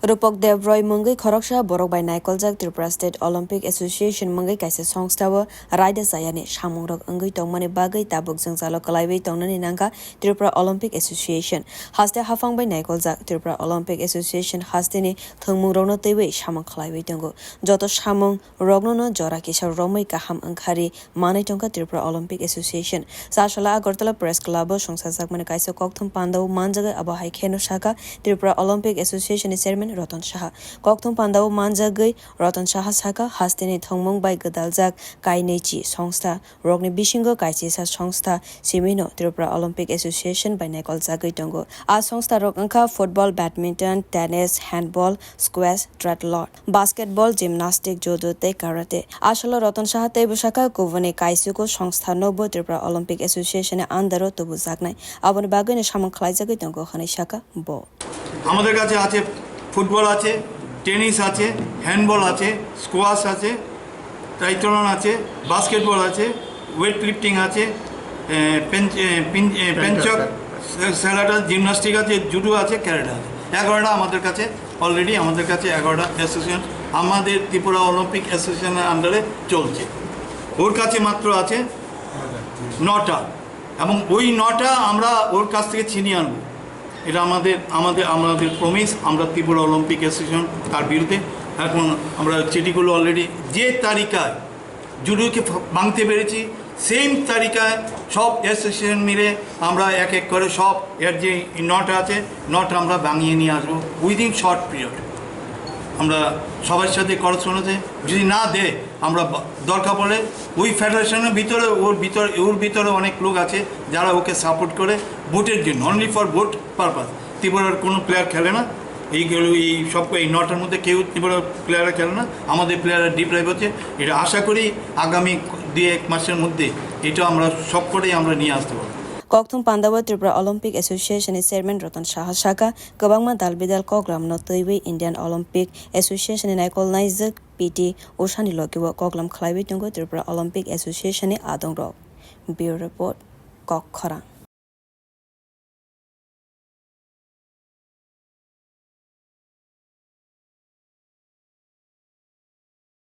Rupok Devroy Mungai Khoroksha Borok by Naikoljak Tripura State Olympic Association Mungai Kaisa Songsthawo Raida Sayani Shamungrok Ungai Tongmani Bagai Tabuk Jeng Salo Khwlai Tongnani Nangka Tripura Olympic Association Haste Hafang by Naikoljak Tripura Olympic Association Hasteni thwngmungni teiwi samang khwlai tongo joto samang rogno no jora kisa romai kaham angkhari manai tongka Tripura Olympic Association Sashala Agartala Press Club songstharogno kaisa kokthum panda manjaga abahai kheno shaka Tripura Olympic Association Chairman Ratan Saha kokthum panda manjagui Ratan Saha saka hasteni thwngmung by gadaljak kaineichi songstharogni bisingo kaisisa songstha simino Tripura Olympic Association by Naikoljak tongo a songstharog angkha football badminton tennis handball squash triathlon basketball gymnastics judo te karate ashala Ratan Saha teibo shaka kovone kaisuko songstharogno Tripura Olympic Association e andaro tubujaknai aboni bagwi samang khwlaijak tongo khani shaka bo আমাদের কাছে আছে football আছে tennis আছে handball আছে squash আছে ট্রাইথলন আছে basketball আছে weight lifting আছে পেঞ্চক স্যালাটা জিমনাস্টিক আছে জুডো আছে ক্যারাটে আছে 11টা আমাদের কাছে অলরেডি আমাদের কাছে 11টা অ্যাসোসিয়েশন আমাদের ত্রিপুরা অলিম্পিক অ্যাসোসিয়েশনের আন্ডারে চলছে ওর কাছে মাত্র আছে 9টা এবং ওই 9টা আমরা ওর কাছ থেকে ছিনিয়ে আনবো এটা আমাদের প্রমিস আমরা ত্রিপুরা অলিম্পিক অ্যাসোসিয়েশন তার বিরুদ্ধে এখন আমরা চিঠিগুলো অলরেডি যে তালিকায় জুডোকে ভাঙতে পেরেছি সেম তালিকায় সব অ্যাসোসিয়েশন মিলে আমরা এক এক করে সব এর যে 9টা আছে 9টা আমরা ভাঙিয়ে নিয়ে আসবো উইদিন শর্ট পিরিয়ড আমরা সবার সাথে করসপন্ড আছে যদি না দেয় আমরা দরকার পড়ে ওই ফেডারেশনের ভিতরে ওর ভিতরে অনেক লোক আছে যারা ওকে সাপোর্ট করে ভোটের জন্য অনলি ফর ভোট পারপাস ত্রিপুরার কোনো প্লেয়ার খেলে না এইগুলো এই সব এই 9টার মধ্যে কেউ ত্রিপুরার প্লেয়াররা খেলে না আমাদের প্লেয়াররা ডিপ্রাইভ হচ্ছে এটা আশা করি আগামী 2-1 মাসের মধ্যে এটা আমরা সব করেই আমরা নিয়ে আসতে পারবো kokthum panda Tripura Olympic Association Chairman Ratan Saha saka kwbangma dalbidal koklamno twiwi Indian Olympic Association Naikoljak PT Oshani logiwo koklam khwlai tongo Tripura Olympic Association adongrok Bureau Report kokthum